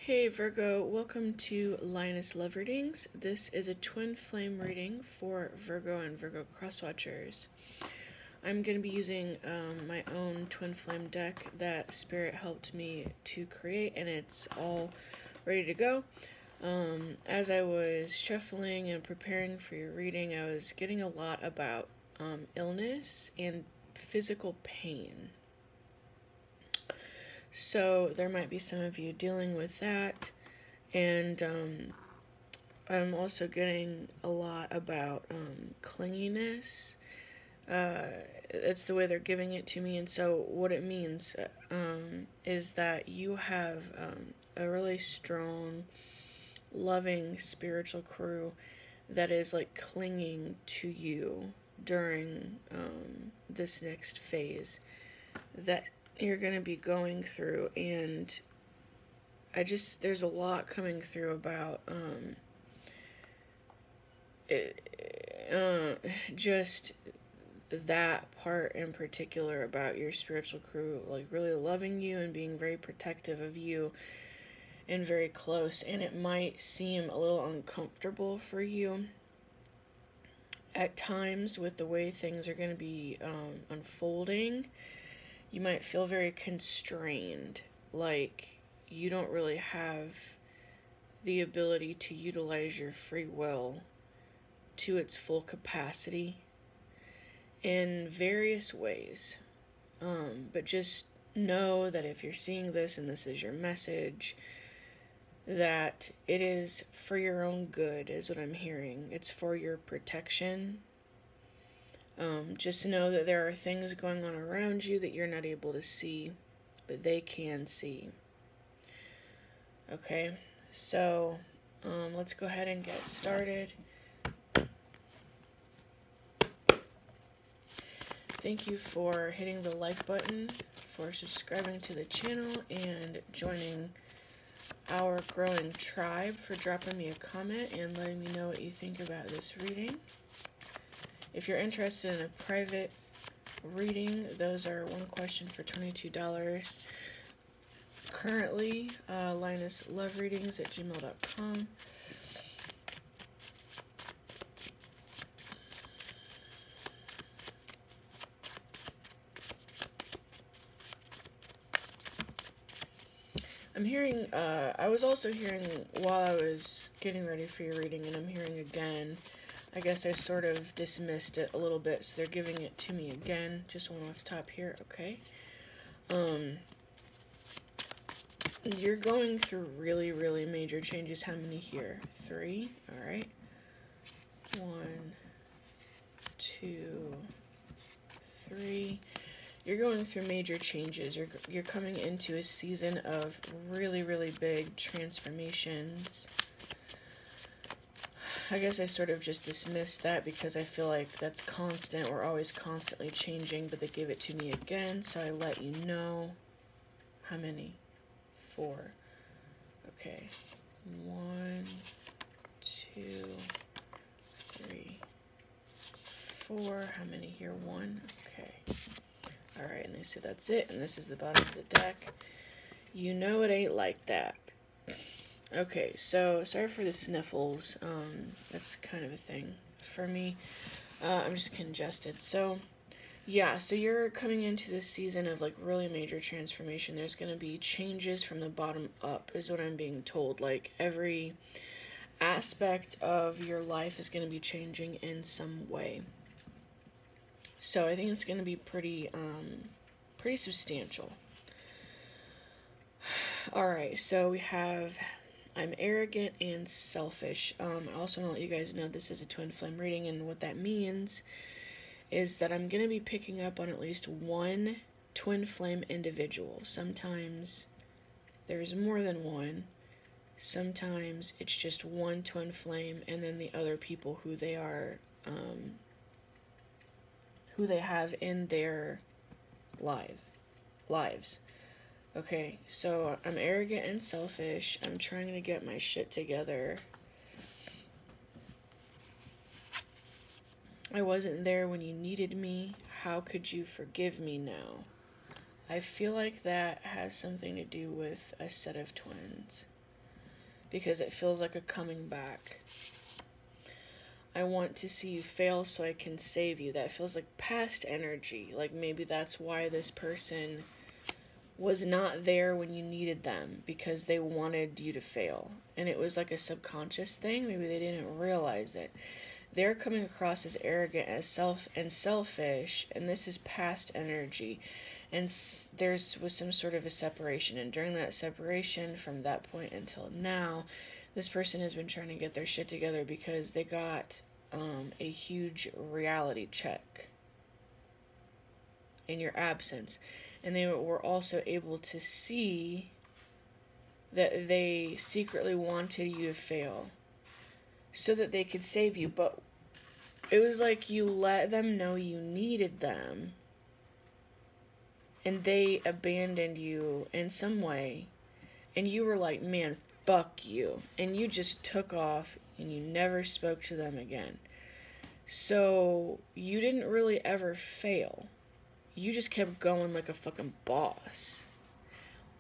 Hey Virgo, welcome to Lioness Love Readings. This is a twin flame reading for Virgo and Virgo crosswatchers. I'm going to be using my own twin flame deck that Spirit helped me to create, and it's all ready to go. As I was shuffling and preparing for your reading, I was getting a lot about illness and physical pain. So there might be some of you dealing with that, and I'm also getting a lot about clinginess. It's the way they're giving it to me, and so what it means is that you have a really strong, loving spiritual crew that is like clinging to you during this next phase that you're going to be going through. And there's a lot coming through about just that part in particular about your spiritual crew, like really loving you and being very protective of you and very close. And it might seem a little uncomfortable for you at times with the way things are going to be unfolding. You might feel very constrained, like you don't really have the ability to utilize your free will to its full capacity in various ways. But just know that if you're seeing this and this is your message, that it is for your own good, is what I'm hearing. It's for your protection. Just know that there are things going on around you that you're not able to see, but they can see. Okay, so let's go ahead and get started. Thank you for hitting the like button, for subscribing to the channel, and joining our growing tribe, for dropping me a comment and letting me know what you think about this reading. If you're interested in a private reading, those are one question for $22. Currently, lionesslovereadings@gmail.com. I'm hearing, I was also hearing while I was getting ready for your reading, and I'm hearing again. I guess I sort of dismissed it a little bit, so they're giving it to me again. Just one off top here, okay? You're going through really, really major changes. How many here? 3, all right. 1, 2, 3. You're going through major changes. You're coming into a season of really, really big transformations. I guess I sort of just dismissed that because I feel like that's constant. We're always constantly changing, but they gave it to me again, so I let you know. How many? 4. Okay. 1, 2, 3, 4. How many here? 1. Okay. Alright, and they said that's it, and this is the bottom of the deck. You know it ain't like that. Okay, so sorry for the sniffles. That's kind of a thing for me. I'm just congested. So yeah, so you're coming into this season of like really major transformation. There's going to be changes from the bottom up, is what I'm being told. Like every aspect of your life is going to be changing in some way. So I think it's going to be pretty substantial. Alright, so we have, I'm arrogant and selfish. I also want to let you guys know this is a twin flame reading, and what that means is that I'm going to be picking up on at least one twin flame individual. Sometimes there's more than one. Sometimes it's just one twin flame and then the other people who they are, who they have in their lives. Okay, so I'm arrogant and selfish. I'm trying to get my shit together. I wasn't there when you needed me. How could you forgive me now? I feel like that has something to do with a set of twins. because it feels like a coming back. I want to see you fail so I can save you. That feels like past energy. Like maybe that's why this person was not there when you needed them, because they wanted you to fail. And it was like a subconscious thing. Maybe they didn't realize it. They're coming across as arrogant, as selfish, and this is past energy. And there was some sort of a separation. And during that separation, from that point until now, this person has been trying to get their shit together because they got a huge reality check in your absence. And they were also able to see that they secretly wanted you to fail so that they could save you. But it was like you let them know you needed them, and they abandoned you in some way, and you were like, man, fuck you, and you just took off and you never spoke to them again. So you didn't really ever fail. You just kept going like a fucking boss.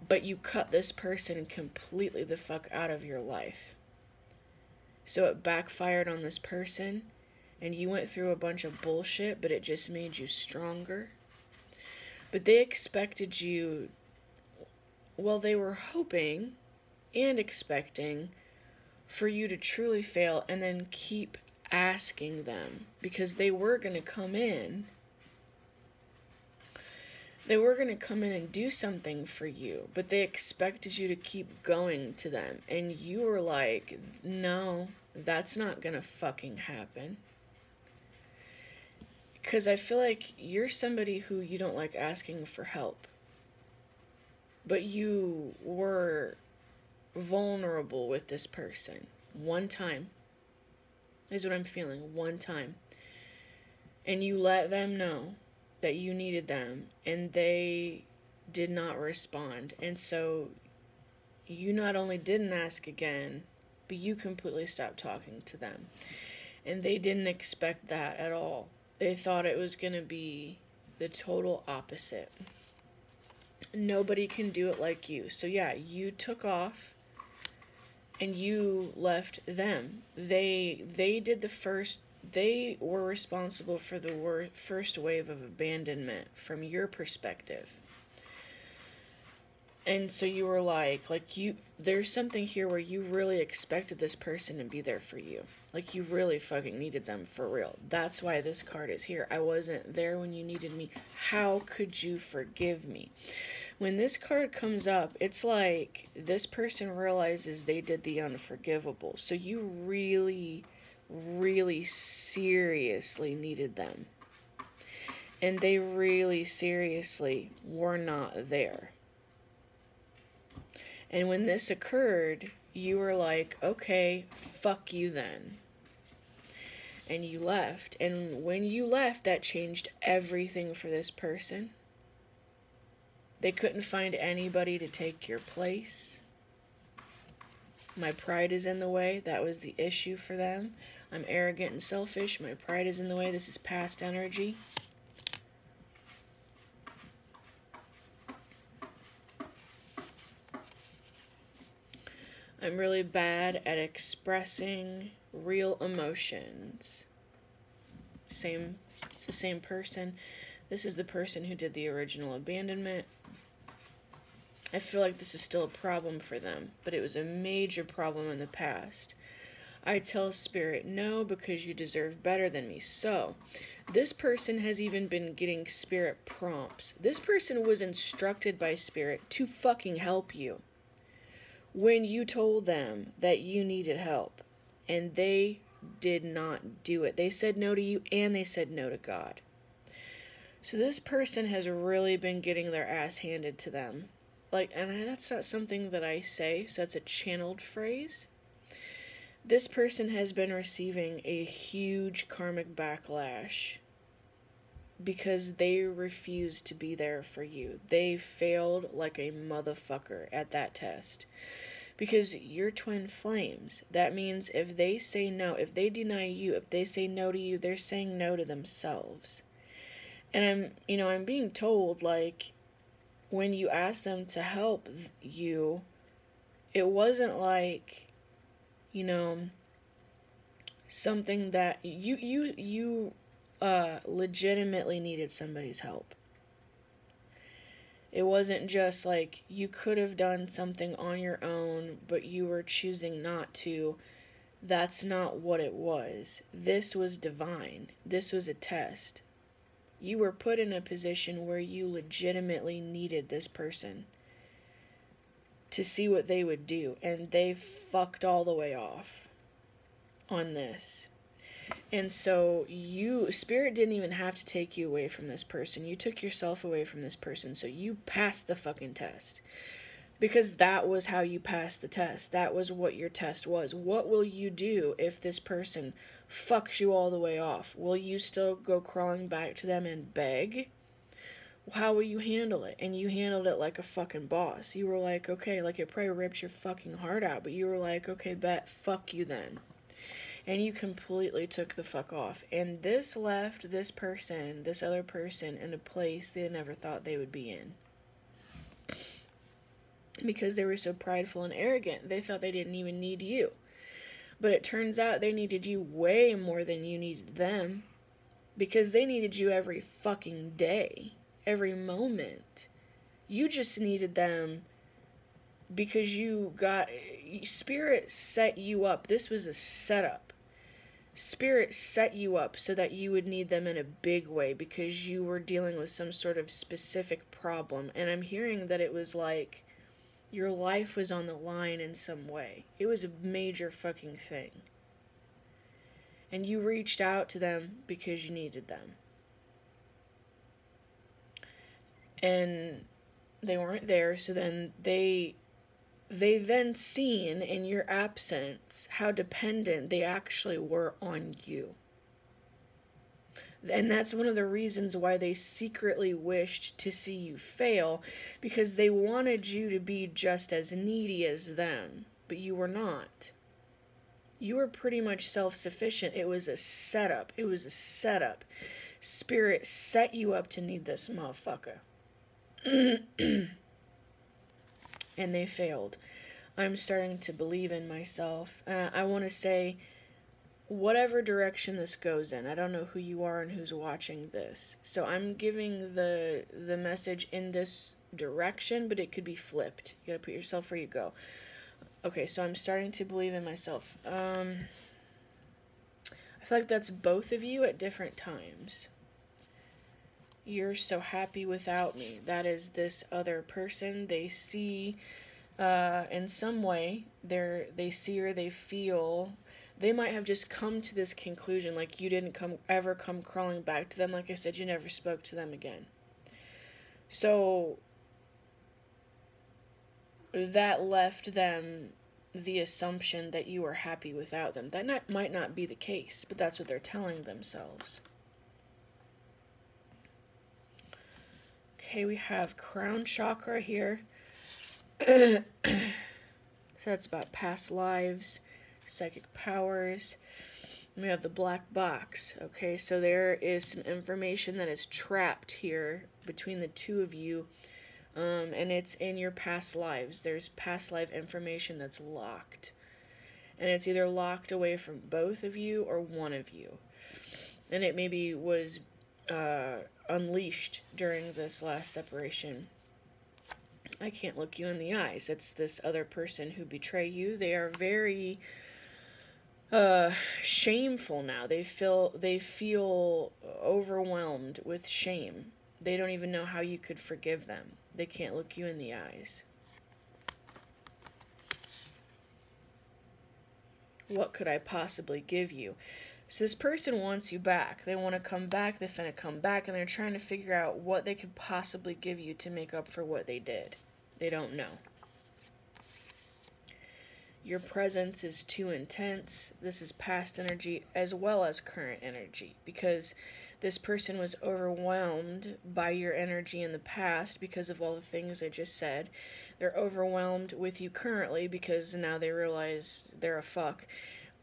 But you cut this person completely the fuck out of your life. So it backfired on this person, and you went through a bunch of bullshit, but it just made you stronger. But they expected you, well, they were hoping and expecting for you to truly fail and then keep asking them, because they were going to come in. They were going to come in and do something for you, but they expected you to keep going to them. And you were like, no, that's not going to fucking happen. Because I feel like you're somebody who you don't like asking for help. But you were vulnerable with this person. One time. Is what I'm feeling. One time. And you let them know that you needed them, and they did not respond. And so you not only didn't ask again, but you completely stopped talking to them. And they didn't expect that at all. They thought it was going to be the total opposite. Nobody can do it like you. So yeah, you took off and you left them. They did the first. They were responsible for the first wave of abandonment from your perspective. And so you were like there's something here where you really expected this person to be there for you. Like you really fucking needed them for real. That's why this card is here. I wasn't there when you needed me. How could you forgive me? When this card comes up, it's like this person realizes they did the unforgivable. So you really, really seriously needed them. And they really seriously were not there. And when this occurred, you were like, okay, fuck you then. And you left. And when you left, that changed everything for this person. They couldn't find anybody to take your place. My pride is in the way. That was the issue for them. I'm arrogant and selfish. My pride is in the way. This is past energy. I'm really bad at expressing real emotions. It's the same person. This is the person who did the original abandonment. I feel like this is still a problem for them, but it was a major problem in the past. I tell Spirit no because you deserve better than me. So, this person has even been getting Spirit prompts. This person was instructed by Spirit to fucking help you when you told them that you needed help, and they did not do it. They said no to you, and they said no to God. So this person has really been getting their ass handed to them. And that's not something that I say, so that's a channeled phrase. This person has been receiving a huge karmic backlash because they refused to be there for you. They failed like a motherfucker at that test. Because you're twin flames. That means if they say no, if they deny you, if they say no to you, they're saying no to themselves. And I'm being told, when you ask them to help you, it wasn't like You know, something that you legitimately needed somebody's help. It wasn't just like you could have done something on your own, but you were choosing not to. That's not what it was. This was divine. This was a test. You were put in a position where you legitimately needed this person to see what they would do, and they fucked all the way off on this. And so Spirit didn't even have to take you away from this person. You took yourself away from this person, so you passed the fucking test. Because that was how you passed the test. That was what your test was. What will you do if this person fucks you all the way off? Will you still go crawling back to them and beg? How will you handle it? And you handled it like a fucking boss. You were like, okay, like it probably ripped your fucking heart out, but you were like, okay, bet, fuck you then. And you completely took the fuck off. And this left this person, this other person, in a place they never thought they would be in. Because they were so prideful and arrogant. They thought they didn't even need you. But it turns out they needed you way more than you needed them. Because they needed you every fucking day. Every moment. You just needed them because Spirit set you up. This was a setup. Spirit set you up so that you would need them in a big way because you were dealing with some sort of specific problem. And I'm hearing that it was like your life was on the line in some way. It was a major fucking thing. And you reached out to them because you needed them. And they weren't there, so then they then seen in your absence how dependent they actually were on you. And that's one of the reasons why they secretly wished to see you fail, because they wanted you to be just as needy as them, but you were not. You were pretty much self-sufficient. It was a setup. It was a setup. Spirit set you up to need this motherfucker. And they failed. I'm starting to believe in myself. I want to say, whatever direction this goes in, I don't know who you are and who's watching this. So I'm giving the message in this direction, but it could be flipped. You gotta put yourself where you go. Okay, so I'm starting to believe in myself. I feel like that's both of you at different times. You're so happy without me. That is this other person. They see, in some way, they see or they feel. They might have just come to this conclusion, like you didn't ever come crawling back to them. Like I said, you never spoke to them again. So that left them the assumption that you were happy without them. That might not be the case, but that's what they're telling themselves. Okay, we have crown chakra here. So that's about past lives, psychic powers. We have the black box. Okay, so there is some information that is trapped here between the two of you. And it's in your past lives. There's past life information that's locked. And it's either locked away from both of you or one of you. And it maybe was unleashed during this last separation. I can't look you in the eyes. It's this other person who betrayed you. They are very shameful now. They feel overwhelmed with shame. They don't even know how you could forgive them. They can't look you in the eyes. What could I possibly give you? So this person wants you back. They want to come back. They're finna come back, and they're trying to figure out what they could possibly give you to make up for what they did. They don't know. Your presence is too intense. This is past energy as well as current energy, because this person was overwhelmed by your energy in the past because of all the things I just said. They're overwhelmed with you currently because now they realize they're a fuck,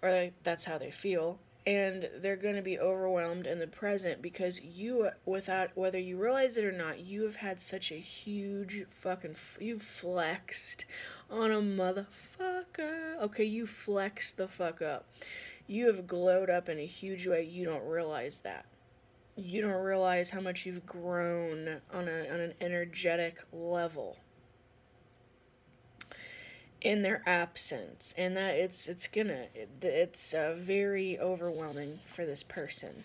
or that's how they feel. and they're going to be overwhelmed in the present because you, without, whether you realize it or not, you have had such a huge fucking, you've flexed on a motherfucker. Okay, you flexed the fuck up. You have glowed up in a huge way. You don't realize that. You don't realize how much you've grown on an energetic level in their absence, and that it's very overwhelming for this person.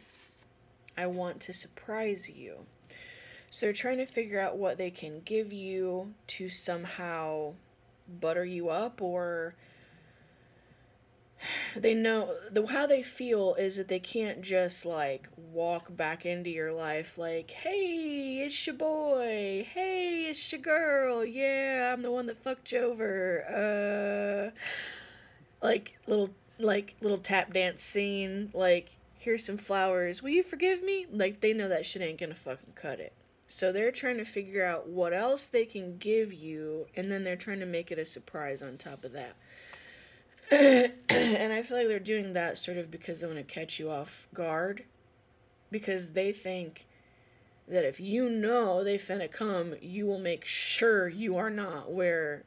I want to surprise you. So they're trying to figure out what they can give you to somehow butter you up, or they know how they feel is that they can't just like walk back into your life like, hey, it's your boy, hey, it's your girl, yeah, I'm the one that fucked you over, like little tap dance scene, like, here's some flowers, will you forgive me? Like, they know that shit ain't gonna fucking cut it. So they're trying to figure out what else they can give you, and then they're trying to make it a surprise on top of that. And I feel like they're doing that sort of because they want to catch you off guard. Because they think that if you know they finna come, you will make sure you are not where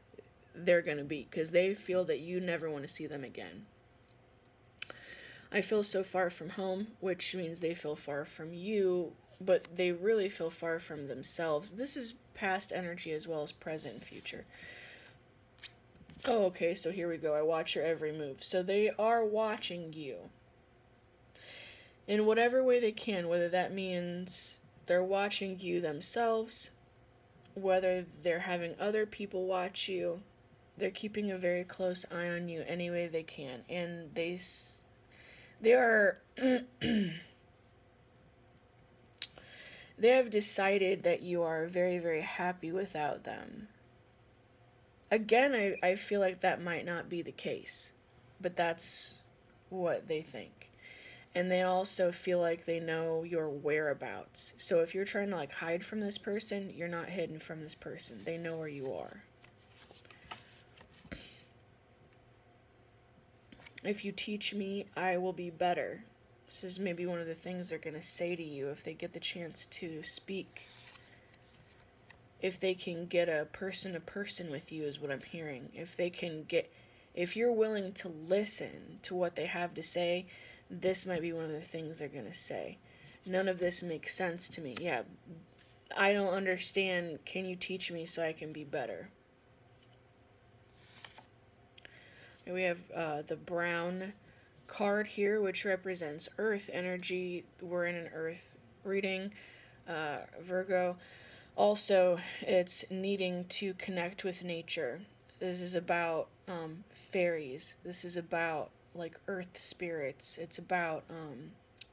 they're going to be. Because they feel that you never want to see them again. I feel so far from home, which means they feel far from you. But they really feel far from themselves. This is past energy as well as present and future. Oh, okay, so here we go. I watch your every move. So they are watching you in whatever way they can, whether that means they're watching you themselves, whether they're having other people watch you. They're keeping a very close eye on you any way they can. And they are... they have decided that you are very, very happy without them. Again, I feel like that might not be the case, but that's what they think. And they also feel like they know your whereabouts. So if you're trying to like hide from this person, you're not hidden from this person. They know where you are. If you teach me, I will be better. This is maybe one of the things they're going to say to you if they get the chance to speak. If they can get a person-to-person with you is what I'm hearing. If you're willing to listen to what they have to say, this might be one of the things they're going to say. None of this makes sense to me. Yeah, I don't understand. Can you teach me so I can be better? And we have the brown card here, which represents earth energy. We're in an earth reading, Virgo. Also, it's needing to connect with nature. This is about fairies. This is about like earth spirits. It's about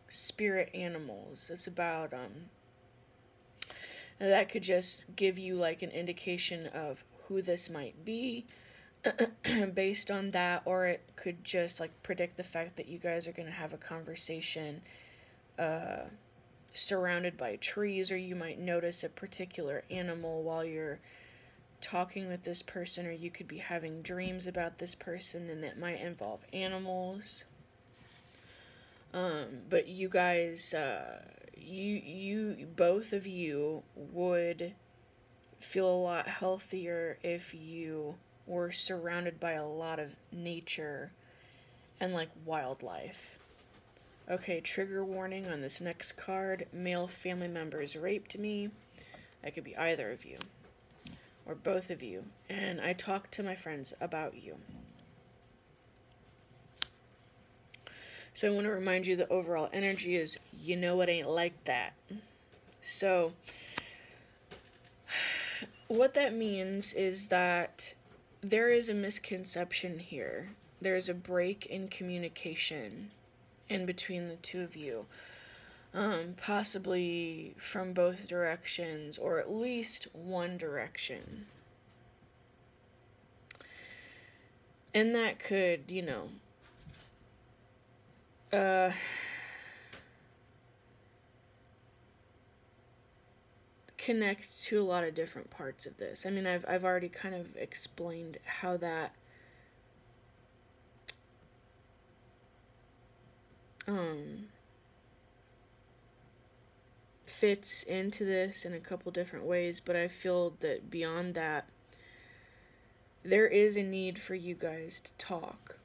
spirit animals. It's about that could just give you like an indication of who this might be based on that, or it could just like predict the fact that you guys are going to have a conversation surrounded by trees, or you might notice a particular animal while you're talking with this person, or you could be having dreams about this person and it might involve animals. But you guys, you both of you would feel a lot healthier if you were surrounded by a lot of nature and like wildlife. Okay, trigger warning on this next card. Male family members raped me. That could be either of you. Or both of you. And I talked to my friends about you. So I want to remind you the overall energy is, you know it ain't like that. So, what that means is that there is a misconception here. There is a break in communication in between the two of you, possibly from both directions, or at least one direction. And that could, you know, connect to a lot of different parts of this. I mean, I've already kind of explained how that fits into this in a couple different ways, but I feel that beyond that, there is a need for you guys to talk.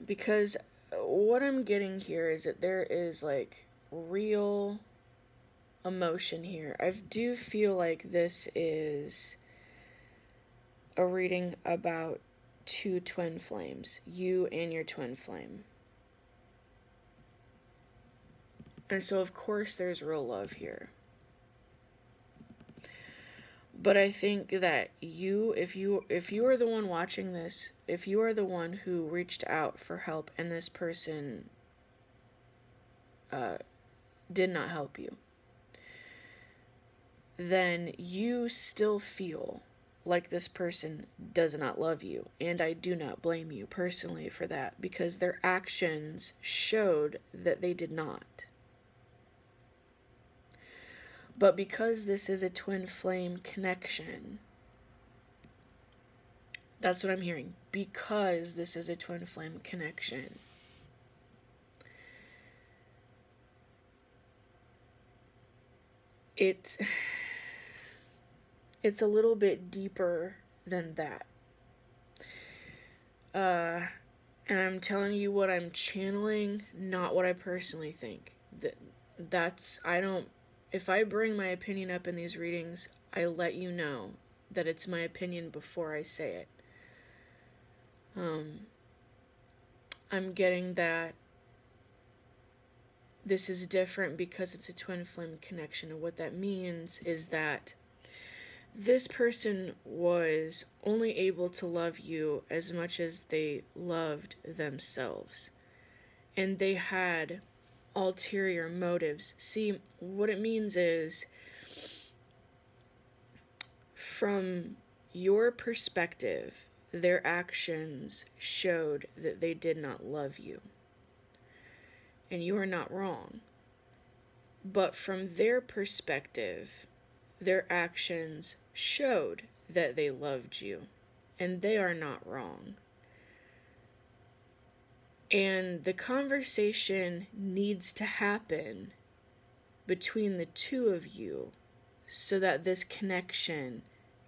Because what I'm getting here is that there is like real emotion here. I do feel like this is a reading about two twin flames, you and your twin flame. And so of course there's real love here. But I think that if you are the one watching this, if you are the one who reached out for help and this person did not help you, then you still feel like this person does not love you. And I do not blame you personally for that, because their actions showed that they did not. But because this is a twin flame connection, that's what I'm hearing. Because this is a twin flame connection, it's a little bit deeper than that. And I'm telling you what I'm channeling, not what I personally think. If I bring my opinion up in these readings, I let you know that it's my opinion before I say it. I'm getting that this is different because it's a twin flame connection, and what that means is that this person was only able to love you as much as they loved themselves. And they had ulterior motives. See, what it means is, from your perspective, their actions showed that they did not love you. And you are not wrong. But from their perspective, their actions showed that they loved you. And they are not wrong. And the conversation needs to happen between the two of you so that this connection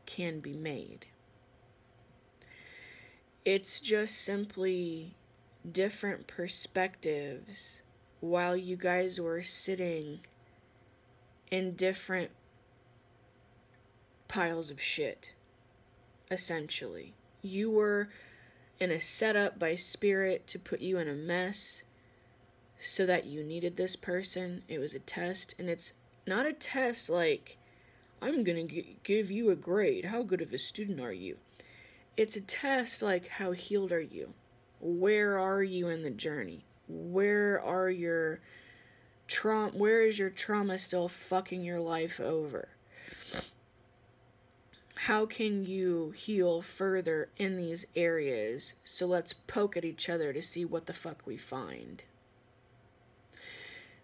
can be made. It's just simply different perspectives while you guys were sitting in different piles of shit, essentially. You were in a setup by spirit to put you in a mess so that you needed this person. It was a test, and it's not a test like, I'm gonna give you a grade. How good of a student are you? It's a test like, how healed are you? Where are you in the journey? Where is your trauma still fucking your life over? How can you heal further in these areas? So let's poke at each other to see what the fuck we find.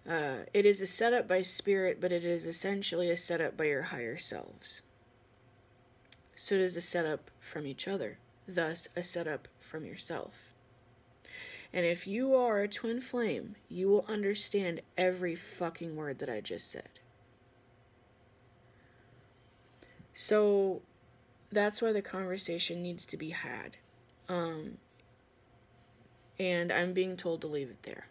It is a setup by spirit, but it is essentially a setup by your higher selves. So it is a setup from each other, thus a setup from yourself. And if you are a twin flame, you will understand every fucking word that I just said. So that's why the conversation needs to be had. And I'm being told to leave it there.